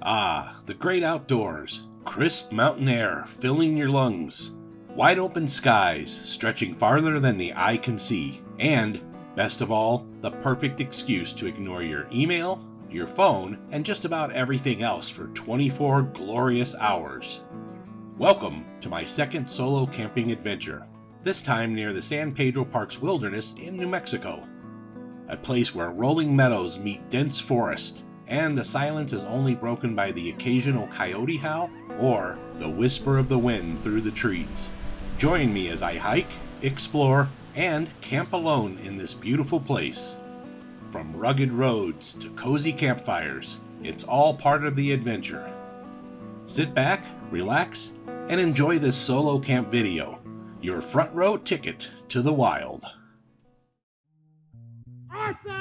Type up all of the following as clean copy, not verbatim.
Ah, the great outdoors. Crisp mountain air filling your lungs. Wide open skies stretching farther than the eye can see. And, best of all, the perfect excuse to ignore your email, your phone, and just about everything else for 24 glorious hours. Welcome to my second solo camping adventure, this time near the San Pedro Park's wilderness in New Mexico. A place where rolling meadows meet dense forest, and the silence is only broken by the occasional coyote howl or the whisper of the wind through the trees. Join me as I hike, explore, and camp alone in this beautiful place. From rugged roads to cozy campfires, it's all part of the adventure. Sit back, relax, and enjoy this solo camp video, your front row ticket to the wild. Awesome!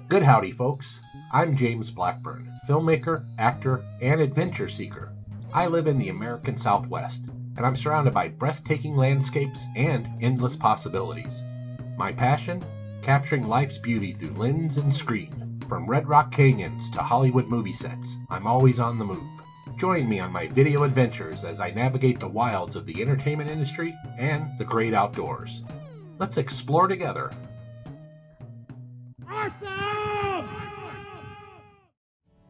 Good howdy, folks. I'm James Blackburn, filmmaker, actor, and adventure seeker. I live in the American Southwest, and I'm surrounded by breathtaking landscapes and endless possibilities. My passion? Capturing life's beauty through lens and screen. From Red Rock Canyons to Hollywood movie sets, I'm always on the move. Join me on my video adventures as I navigate the wilds of the entertainment industry and the great outdoors. Let's explore together. Awesome!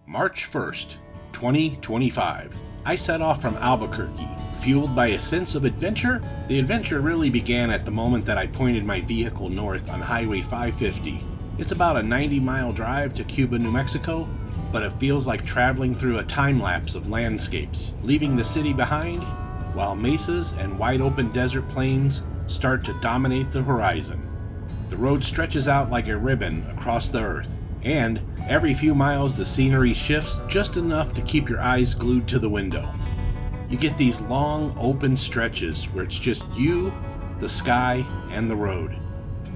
March 1st, 2025. I set off from Albuquerque. Fueled by a sense of adventure, the adventure really began at the moment that I pointed my vehicle north on Highway 550. It's about a 90-mile drive to Cuba, New Mexico, but it feels like traveling through a time-lapse of landscapes, leaving the city behind, while mesas and wide-open desert plains start to dominate the horizon. The road stretches out like a ribbon across the earth, and every few miles the scenery shifts just enough to keep your eyes glued to the window. You get these long, open stretches where it's just you, the sky, and the road.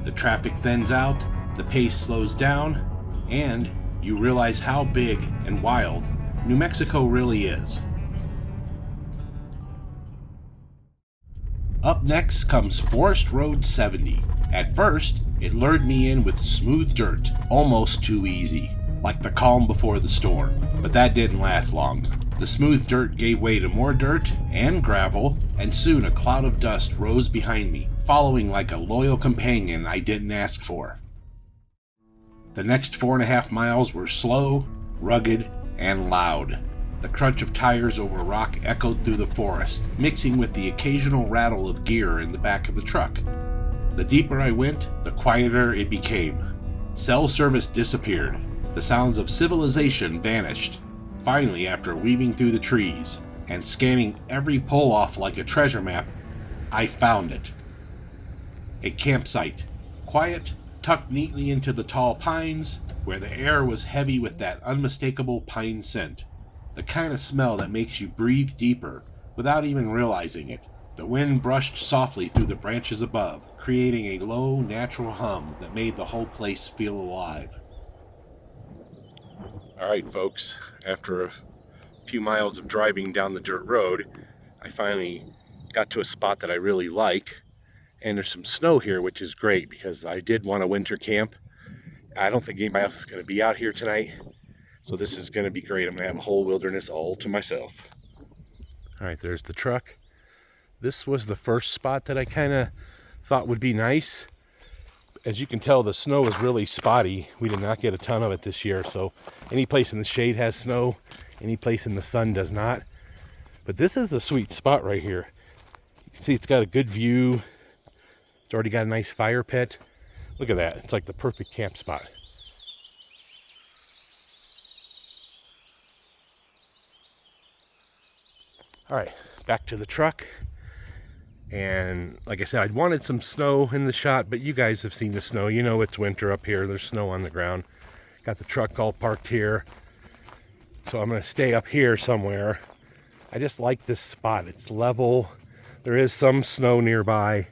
The traffic thins out, the pace slows down, and you realize how big and wild New Mexico really is. Up next comes Forest Road 70. At first, it lured me in with smooth dirt, almost too easy, like the calm before the storm. But that didn't last long. The smooth dirt gave way to more dirt and gravel, and soon a cloud of dust rose behind me, following like a loyal companion I didn't ask for. The next 4.5 miles were slow, rugged, and loud. The crunch of tires over rock echoed through the forest, mixing with the occasional rattle of gear in the back of the truck. The deeper I went, the quieter it became. Cell service disappeared. The sounds of civilization vanished. Finally, after weaving through the trees and scanning every pull-off like a treasure map, I found it. A campsite, quiet, tucked neatly into the tall pines, where the air was heavy with that unmistakable pine scent. The kind of smell that makes you breathe deeper without even realizing it. The wind brushed softly through the branches above, creating a low, natural hum that made the whole place feel alive. Alright folks, after a few miles of driving down the dirt road, I finally got to a spot that I really like. And there's some snow here, which is great because I did want a winter camp. I don't think anybody else is going to be out here tonight. So this is going to be great. I'm going to have a whole wilderness all to myself. Alright, there's the truck. This was the first spot that I kind of thought would be nice. As you can tell, the snow is really spotty. We did not get a ton of it this year. So any place in the shade has snow. Any place in the sun does not. But this is a sweet spot right here. You can see it's got a good view. It's already got a nice fire pit. Look at that. It's like the perfect camp spot. All right, back to the truck. And like I said, I wanted some snow in the shot, but you guys have seen the snow. You know it's winter up here. There's snow on the ground. Got the truck all parked here. So I'm going to stay up here somewhere. I just like this spot. It's level. There is some snow nearby.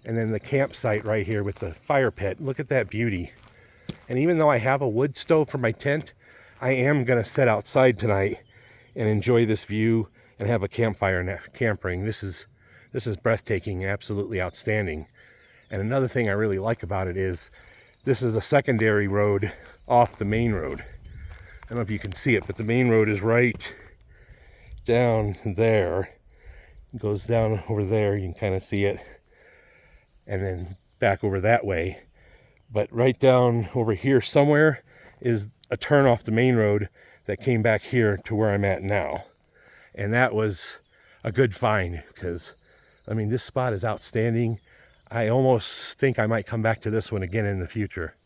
And then the campsite right here with the fire pit. Look at that beauty. And even though I have a wood stove for my tent, I am going to sit outside tonight and enjoy this view and have a campfire and a camp ring. This is breathtaking, absolutely outstanding. And another thing I really like about it is this is a secondary road off the main road. don't know if you can see it, but the main road is right down there. It goes down over there, you can kind of see it, and then back over that way. But right down over here somewhere is a turn off the main road that came back here to where I'm at now. And that was a good find, because I mean, this spot is outstanding. I almost think I might come back to this one again in the future.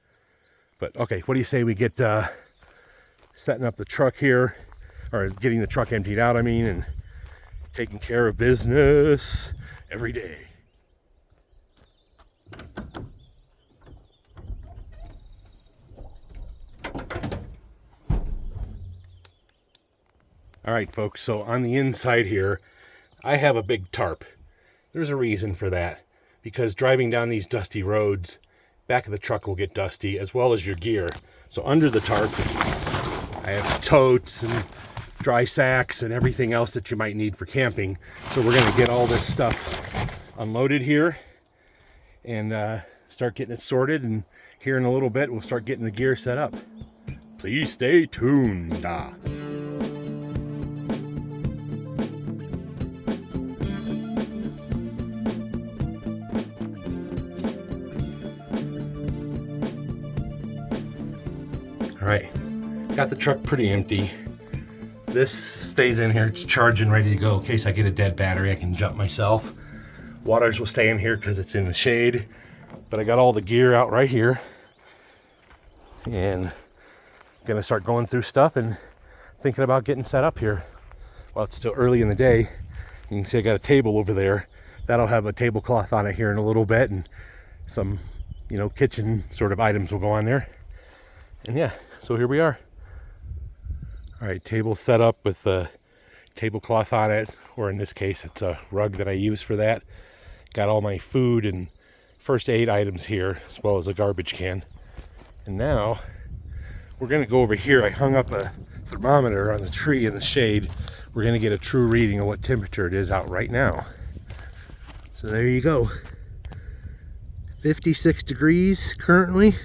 But okay, what do you say we get setting up the truck here, or getting the truck emptied out, I mean, and taking care of business every day. All right, folks, so on the inside here, I have a big tarp. There's a reason for that, because driving down these dusty roads, back of the truck will get dusty, as well as your gear. So under the tarp, I have totes and dry sacks and everything else that you might need for camping. So we're gonna get all this stuff unloaded here and start getting it sorted, and here in a little bit, we'll start getting the gear set up. Please stay tuned. All right, got the truck pretty empty. This stays in here, it's charging, ready to go. In case I get a dead battery, I can jump myself. Waters will stay in here because it's in the shade. But I got all the gear out right here. And gonna start going through stuff and thinking about getting set up here. While it's still early in the day, you can see I got a table over there. That'll have a tablecloth on it here in a little bit, and some, you know, kitchen sort of items will go on there. And yeah, so here we are. All right, table set up with a tablecloth on it, or in this case, it's a rug that I use for that. Got all my food and first aid items here, as well as a garbage can. And now we're gonna go over here. I hung up a thermometer on the tree in the shade. We're gonna get a true reading of what temperature it is out right now. So there you go. 56 degrees currently.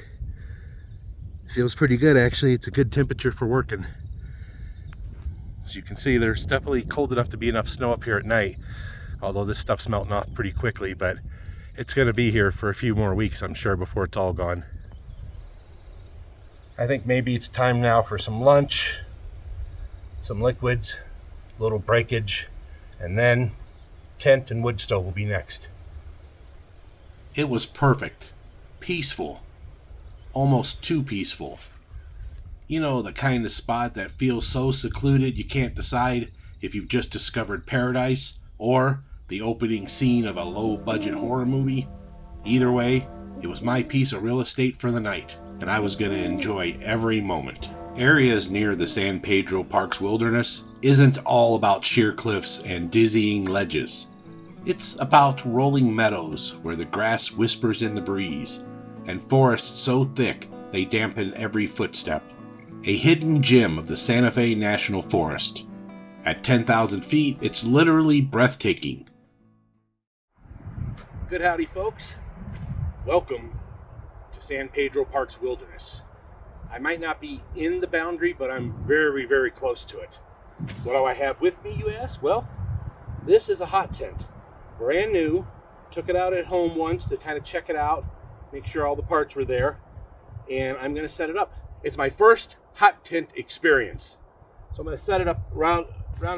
Feels pretty good, actually. It's a good temperature for working. As you can see, there's definitely cold enough to be enough snow up here at night, although this stuff's melting off pretty quickly, but it's going to be here for a few more weeks, I'm sure, before it's all gone. I think maybe it's time now for some lunch, some liquids, a little breakage, and then tent and wood stove will be next. It was perfect, peaceful. Almost too peaceful. You know, the kind of spot that feels so secluded you can't decide if you've just discovered paradise or the opening scene of a low-budget horror movie. Either way, it was my piece of real estate for the night, and I was going to enjoy every moment. Areas near the San Pedro Park's wilderness isn't all about sheer cliffs and dizzying ledges. It's about rolling meadows where the grass whispers in the breeze, and forests so thick they dampen every footstep. A hidden gem of the Santa Fe National Forest. At 10,000 feet, it's literally breathtaking. Good howdy, folks. Welcome to San Pedro Park's wilderness. I might not be in the boundary, but I'm very, very close to it. What do I have with me, you ask? Well, this is a hot tent. Brand new. Took it out at home once to kind of check it out, make sure all the parts were there, and I'm going to set it up. It's my first hot tent experience. So I'm going to set it up around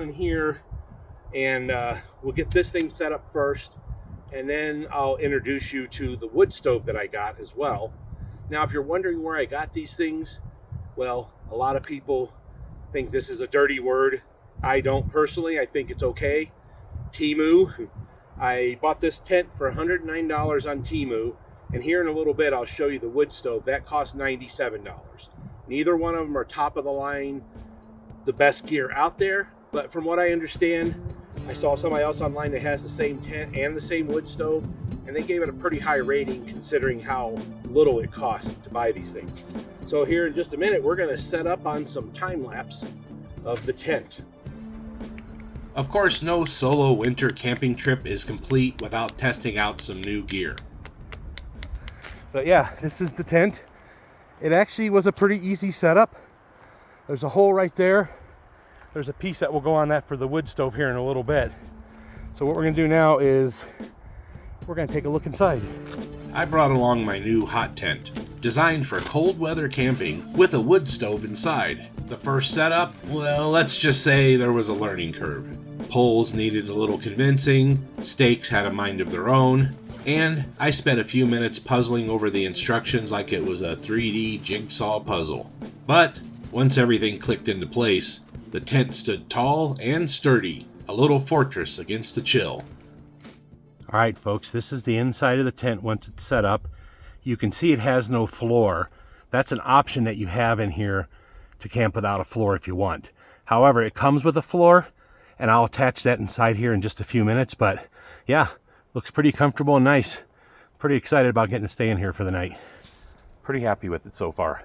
in here, and we'll get this thing set up first, and then I'll introduce you to the wood stove that I got as well. Now, if you're wondering where I got these things, well, a lot of people think this is a dirty word. I don't personally. I think it's okay. Temu. I bought this tent for $109 on Temu, and here in a little bit I'll show you the wood stove. That cost $97. Neither one of them are top of the line, the best gear out there, but from what I understand, I saw somebody else online that has the same tent and the same wood stove, and they gave it a pretty high rating considering how little it costs to buy these things. So here in just a minute, we're going to set up on some time lapse of the tent. Of course, no solo winter camping trip is complete without testing out some new gear. But yeah, this is the tent. It actually was a pretty easy setup. There's a hole right there. There's a piece that will go on that for the wood stove here in a little bit. So what we're gonna do now is we're gonna take a look inside. I brought along my new hot tent, designed for cold weather camping with a wood stove inside. The first setup, well, let's just say there was a learning curve. Poles needed a little convincing, stakes had a mind of their own, and I spent a few minutes puzzling over the instructions like it was a 3D jigsaw puzzle. But once everything clicked into place, the tent stood tall and sturdy, a little fortress against the chill. All right, folks, this is the inside of the tent once it's set up. You can see it has no floor. That's an option that you have in here to camp without a floor if you want. However, it comes with a floor, and I'll attach that inside here in just a few minutes. But yeah, looks pretty comfortable and nice. Pretty excited about getting to stay in here for the night. Pretty happy with it so far.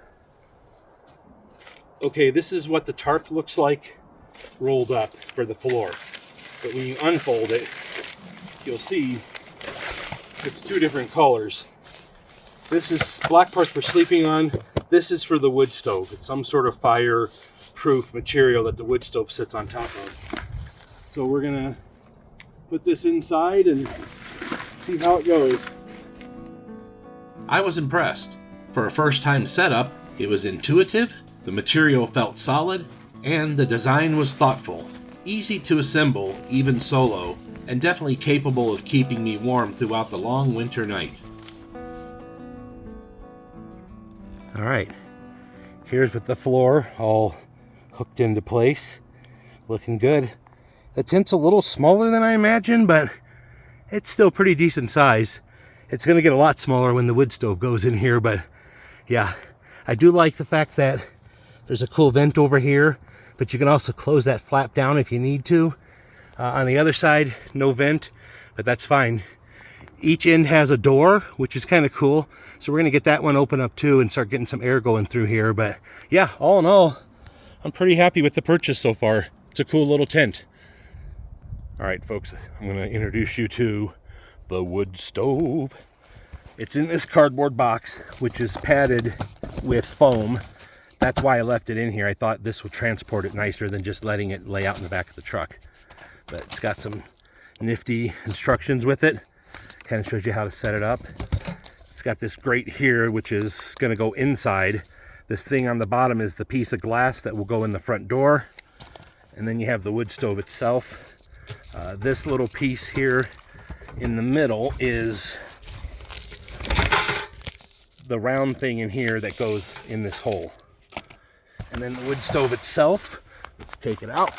Okay, this is what the tarp looks like rolled up for the floor. But when you unfold it, you'll see it's two different colors. This is Blackburn for sleeping on. This is for the wood stove. It's some sort of fire-proof material that the wood stove sits on top of. So we're gonna put this inside and see how it goes. I was impressed. For a first-time setup, it was intuitive, the material felt solid, and the design was thoughtful. Easy to assemble, even solo, and definitely capable of keeping me warm throughout the long winter night. All right, here's with the floor all hooked into place. Looking good. The tent's a little smaller than I imagined, but it's still pretty decent size. It's gonna get a lot smaller when the wood stove goes in here, but yeah, I do like the fact that there's a cool vent over here, but you can also close that flap down if you need to. On the other side, no vent, but that's fine. Each end has a door, which is kind of cool. So we're gonna get that one open up too and start getting some air going through here. But yeah, all in all, I'm pretty happy with the purchase so far. It's a cool little tent. All right, folks, I'm gonna introduce you to the wood stove. It's in this cardboard box, which is padded with foam. That's why I left it in here. I thought this would transport it nicer than just letting it lay out in the back of the truck. But it's got some nifty instructions with it. Kind of shows you how to set it up. It's got this grate here, which is going to go inside. This thing on the bottom is the piece of glass that will go in the front door. And then you have the wood stove itself. This little piece here in the middle is the round thing in here that goes in this hole. And then the wood stove itself, let's take it out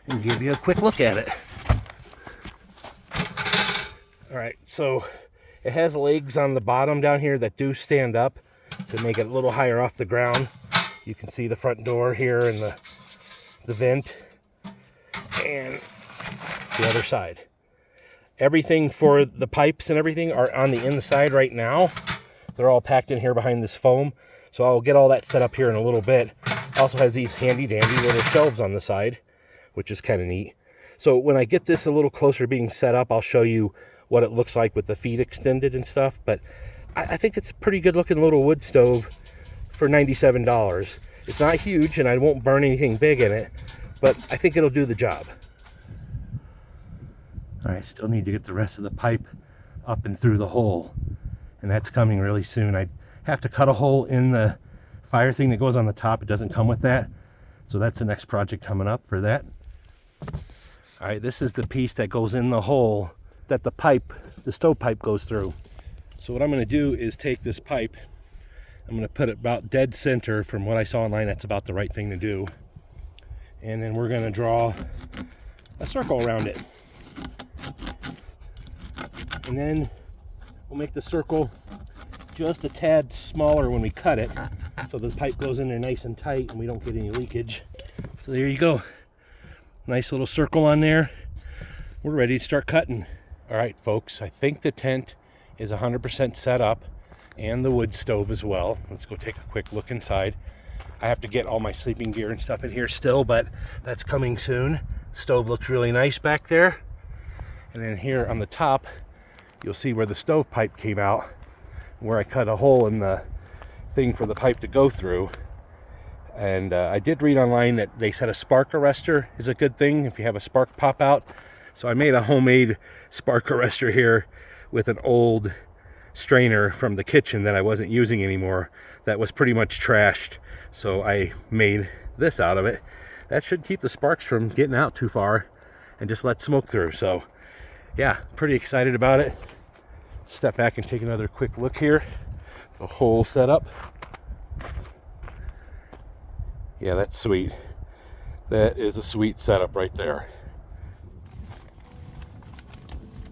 and give you a quick look at it. All right, so it has legs on the bottom down here that do stand up to make it a little higher off the ground. You can see the front door here and the vent and the other side. Everything for the pipes and everything are on the inside right now. They're all packed in here behind this foam. So I'll get all that set up here in a little bit. Also has these handy dandy little shelves on the side, which is kind of neat. So when I get this a little closer being set up, I'll show you what it looks like with the feet extended and stuff. But I think it's a pretty good looking little wood stove for $97. It's not huge and I won't burn anything big in it, but I think it'll do the job. All right, still need to get the rest of the pipe up and through the hole, and that's coming really soon. I have to cut a hole in the fire thing that goes on the top. It doesn't come with that, so that's the next project coming up for that. All right, this is the piece that goes in the hole that the stove pipe goes through. So what I'm going to do is take this pipe, I'm going to put it about dead center. From what I saw online, that's about the right thing to do, and then we're going to draw a circle around it, and then we'll make the circle just a tad smaller when we cut it, so the pipe goes in there nice and tight and we don't get any leakage. So there you go, nice little circle on there. We're ready to start cutting. All right, folks, I think the tent is 100% set up and the wood stove as well. Let's go take a quick look inside. I have to get all my sleeping gear and stuff in here still, but that's coming soon. Stove looks really nice back there. And then here on the top, you'll see where the stove pipe came out, where I cut a hole in the thing for the pipe to go through. And I did read online that they said a spark arrestor is a good thing if you have a spark pop out. So I made a homemade spark arrestor here with an old strainer from the kitchen that I wasn't using anymore that was pretty much trashed. So I made this out of it. That should keep the sparks from getting out too far and just let smoke through. So yeah, pretty excited about it. Let's step back and take another quick look here. The whole setup. Yeah, that's sweet. That is a sweet setup right there.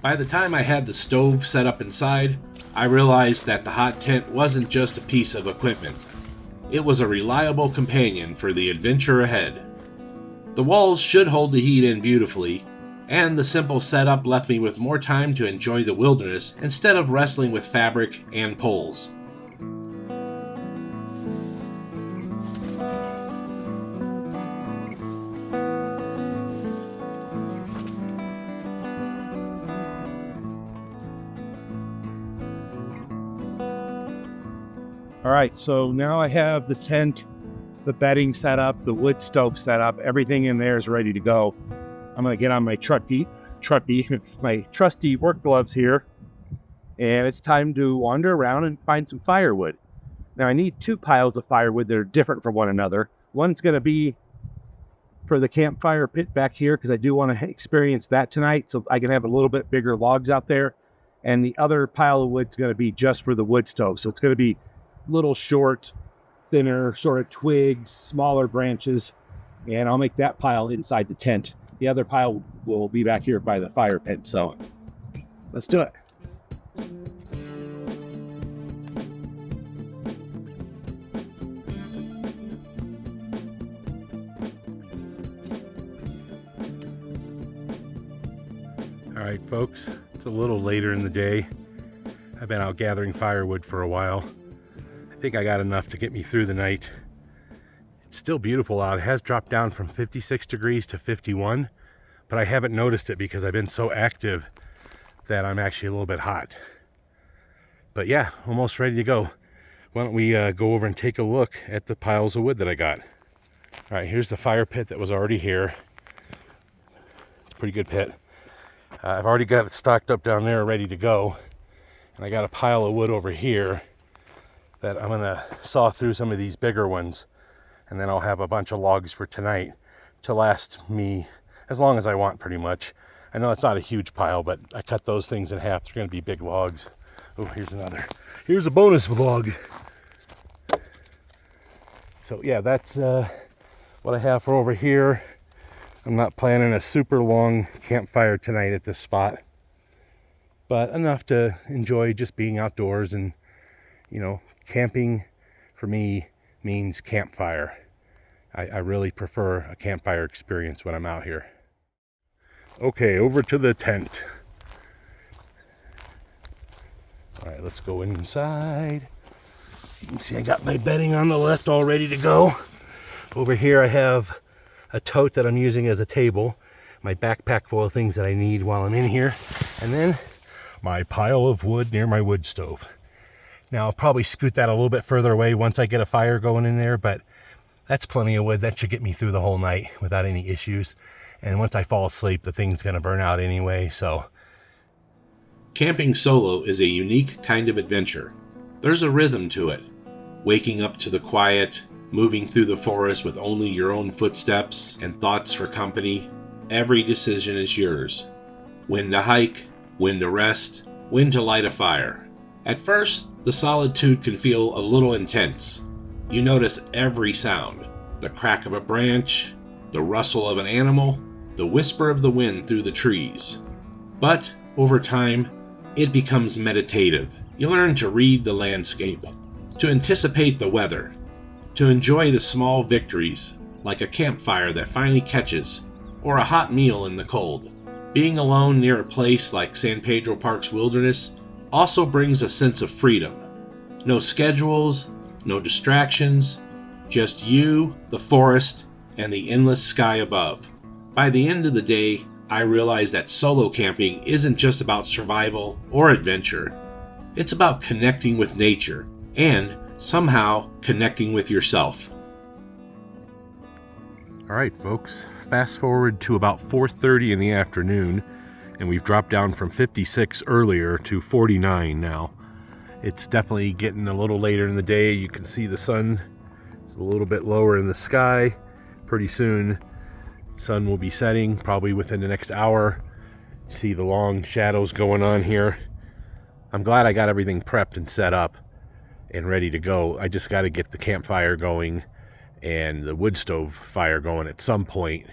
By the time I had the stove set up inside, I realized that the hot tent wasn't just a piece of equipment. It was a reliable companion for the adventure ahead. The walls should hold the heat in beautifully, and the simple setup left me with more time to enjoy the wilderness instead of wrestling with fabric and poles. All right, so now I have the tent, the bedding set up, the wood stove set up, everything in there is ready to go. I'm gonna get on my my trusty work gloves here, and it's time to wander around and find some firewood. Now I need 2 piles of firewood that are different from one another. One's gonna be for the campfire pit back here because I do want to experience that tonight, so I can have a little bit bigger logs out there. And the other pile of wood's gonna be just for the wood stove, so it's gonna be little short, thinner sort of twigs, smaller branches, and I'll make that pile inside the tent. The other pile will be back here by the fire pit. So let's do it. All right, folks, it's a little later in the day. I've been out gathering firewood for a while. I think I got enough to get me through the night. It's still beautiful out. It has dropped down from 56 degrees to 51, but I haven't noticed it because I've been so active that I'm actually a little bit hot. But yeah, almost ready to go. Why don't we go over and take a look at the piles of wood that I got. All right, here's the fire pit that was already here. It's a pretty good pit. I've already got it stocked up down there ready to go. And I got a pile of wood over here that I'm gonna saw through some of these bigger ones, and then I'll have a bunch of logs for tonight to last me as long as I want, pretty much. I know it's not a huge pile, but I cut those things in half. They're gonna be big logs. Oh, here's another. Here's a bonus log. So yeah, that's what I have for over here. I'm not planning a super long campfire tonight at this spot, but enough to enjoy just being outdoors. And you know, camping for me means campfire. I really prefer a campfire experience when I'm out here. Okay, over to the tent. All right, let's go inside. You can see I got my bedding on the left all ready to go. Over here I have a tote that I'm using as a table, my backpack full of things that I need while I'm in here, and then my pile of wood near my wood stove. Now I'll probably scoot that a little bit further away once I get a fire going in there, but that's plenty of wood. That should get me through the whole night without any issues. And once I fall asleep, the thing's gonna burn out anyway, so. Camping solo is a unique kind of adventure. There's a rhythm to it. Waking up to the quiet, moving through the forest with only your own footsteps and thoughts for company. Every decision is yours. When to hike, when to rest, when to light a fire. At first, the solitude can feel a little intense. You notice every sound, the crack of a branch, the rustle of an animal, the whisper of the wind through the trees. But over time, it becomes meditative. You learn to read the landscape, to anticipate the weather, to enjoy the small victories, like a campfire that finally catches, or a hot meal in the cold. Being alone near a place like San Pedro Park's wilderness also brings a sense of freedom. No schedules, no distractions, just you, the forest, and the endless sky above. By the end of the day, I realized that solo camping isn't just about survival or adventure. It's about connecting with nature and somehow connecting with yourself. All right, folks, fast forward to about 4:30 in the afternoon, and we've dropped down from 56 earlier to 49 now. It's definitely getting a little later in the day. You can see the sun is a little bit lower in the sky. Pretty soon, sun will be setting, probably within the next hour. See the long shadows going on here. I'm glad I got everything prepped and set up and ready to go. I just got to get the campfire going and the wood stove fire going at some point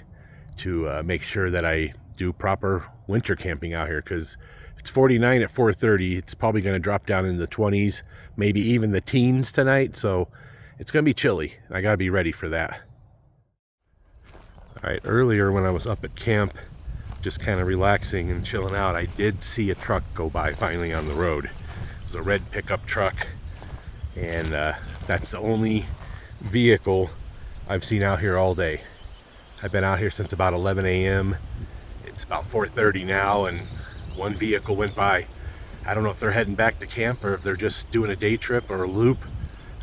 to make sure that I do proper winter camping out here, because it's 49 at 4:30. It's probably going to drop down in the 20s, maybe even the teens tonight, so it's going to be chilly. I got to be ready for that. All right, earlier when I was up at camp just kind of relaxing and chilling out, I did see a truck go by finally on the road. It was a red pickup truck, and that's the only vehicle I've seen out here all day. I've been out here since about 11 a.m. It's about 4:30 now, and one vehicle went by. I don't know if they're heading back to camp or if they're just doing a day trip or a loop.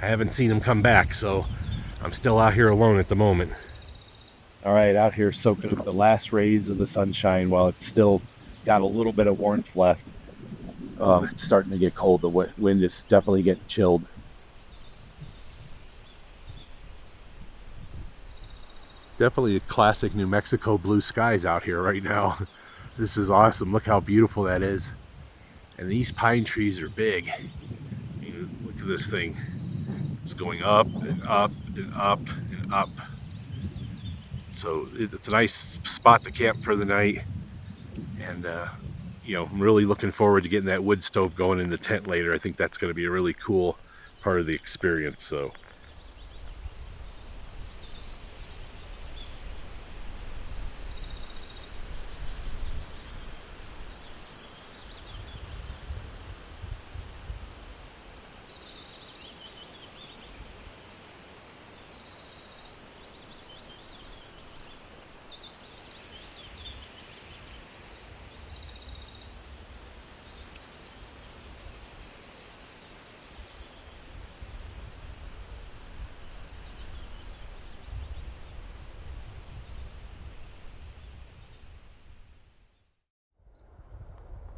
I haven't seen them come back, so I'm still out here alone at the moment. All right, out here soaking up the last rays of the sunshine while it's still got a little bit of warmth left. It's starting to get cold. The wind is definitely getting chilled. Definitely a classic New Mexico blue skies out here right now. This is awesome. Look how beautiful that is. And these pine trees are big. Look at this thing. It's going up and up and up and up. So it's a nice spot to camp for the night. And I'm really looking forward to getting that wood stove going in the tent later. I think that's going to be a really cool part of the experience. So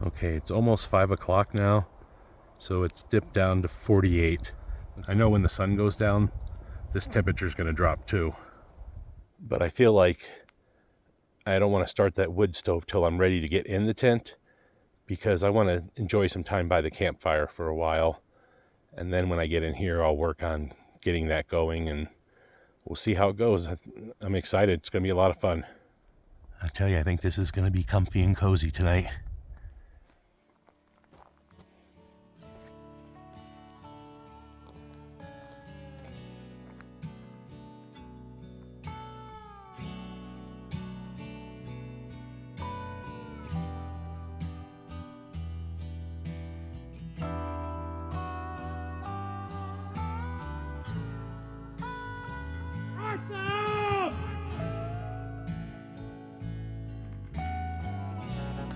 okay, it's almost 5 o'clock now, so it's dipped down to 48. I know when the sun goes down, this temperature is going to drop too. But I feel like I don't want to start that wood stove till I'm ready to get in the tent, because I want to enjoy some time by the campfire for a while. And then when I get in here, I'll work on getting that going, and we'll see how it goes. I'm excited. It's going to be a lot of fun. I tell you, I think this is going to be comfy and cozy tonight.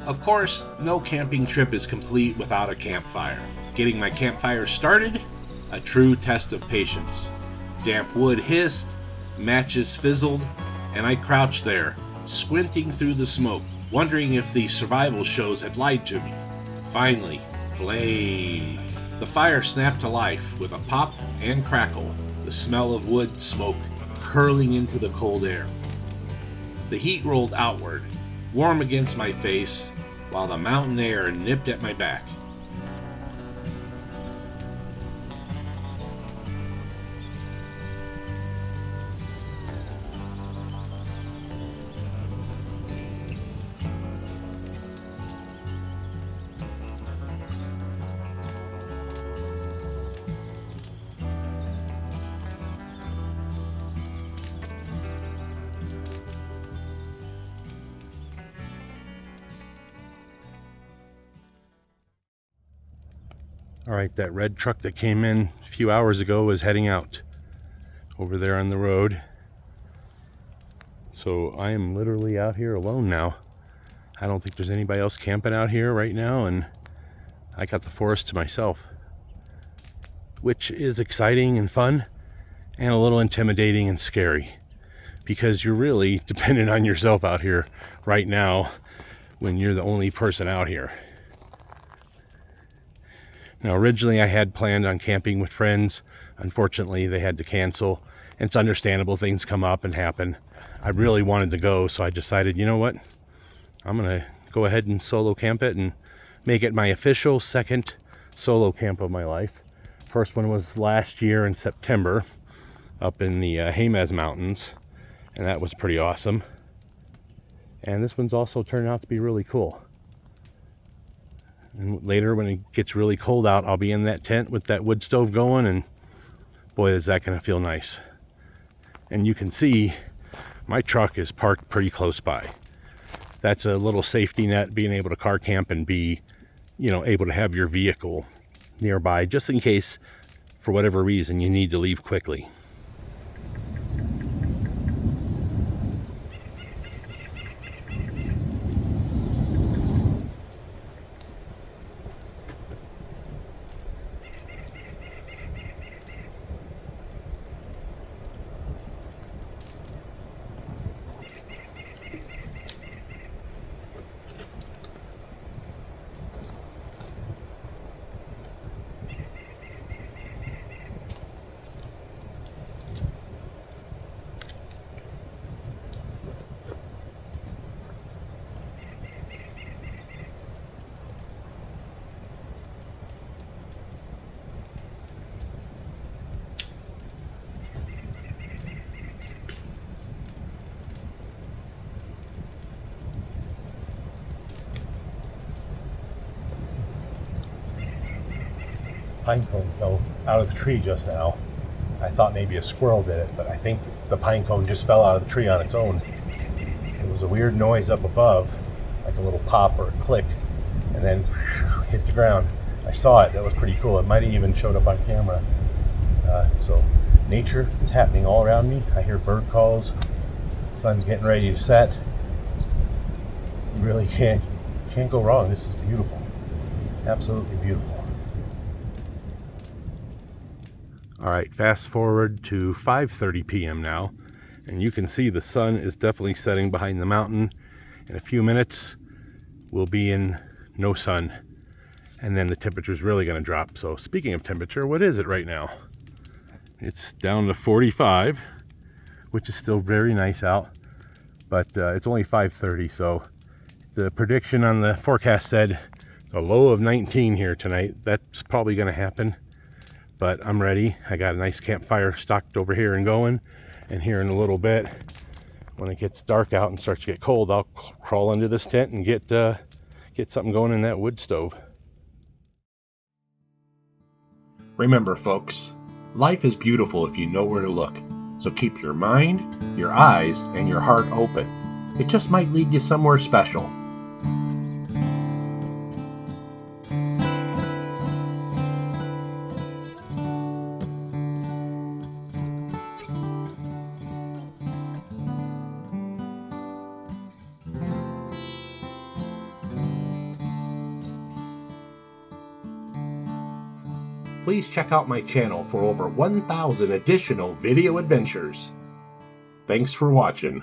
Of course, no camping trip is complete without a campfire. Getting my campfire started, a true test of patience. Damp wood hissed, matches fizzled, and I crouched there, squinting through the smoke, wondering if the survival shows had lied to me. Finally, flame. The fire snapped to life with a pop and crackle, the smell of wood smoke curling into the cold air. The heat rolled outward, warm against my face, while the mountain air nipped at my back. All right, that red truck that came in a few hours ago is heading out over there on the road. So I am literally out here alone now. I don't think there's anybody else camping out here right now, and I got the forest to myself, which is exciting and fun and a little intimidating and scary. because you're really dependent on yourself out here right now when you're the only person out here. Now, originally I had planned on camping with friends. Unfortunately, they had to cancel. And it's understandable, things come up and happen. I really wanted to go, so I decided, you know what? I'm going to go ahead and solo camp it and make it my official second solo camp of my life. First one was last year in September up in the Jemez Mountains, and that was pretty awesome. And this one's also turned out to be really cool. And later, when it gets really cold out, I'll be in that tent with that wood stove going, and boy, is that going to feel nice. And you can see my truck is parked pretty close by. That's a little safety net, being able to car camp and be, able to have your vehicle nearby just in case, for whatever reason, you need to leave quickly. Pine cone fell out of the tree just now. I thought maybe a squirrel did it, but I think the pine cone just fell out of the tree on its own. It was a weird noise up above, like a little pop or a click, and then hit the ground. I saw it. That was pretty cool. It might have even showed up on camera. So nature is happening all around me. I hear bird calls. Sun's getting ready to set. You really can't go wrong. This is beautiful. Absolutely beautiful. All right, fast forward to 5:30 p.m. now, and you can see the sun is definitely setting behind the mountain. In a few minutes, we'll be in no sun, and then the temperature is really going to drop. So speaking of temperature, what is it right now? It's down to 45, which is still very nice out, but it's only 5:30, so the prediction on the forecast said a low of 19 here tonight. That's probably going to happen. But I'm ready. I got a nice campfire stocked over here and going. And here in a little bit, when it gets dark out and starts to get cold, I'll crawl into this tent and get something going in that wood stove. Remember, folks, life is beautiful if you know where to look. So keep your mind, your eyes, and your heart open. It just might lead you somewhere special. Please check out my channel for over 1,000 additional video adventures. Thanks for watching.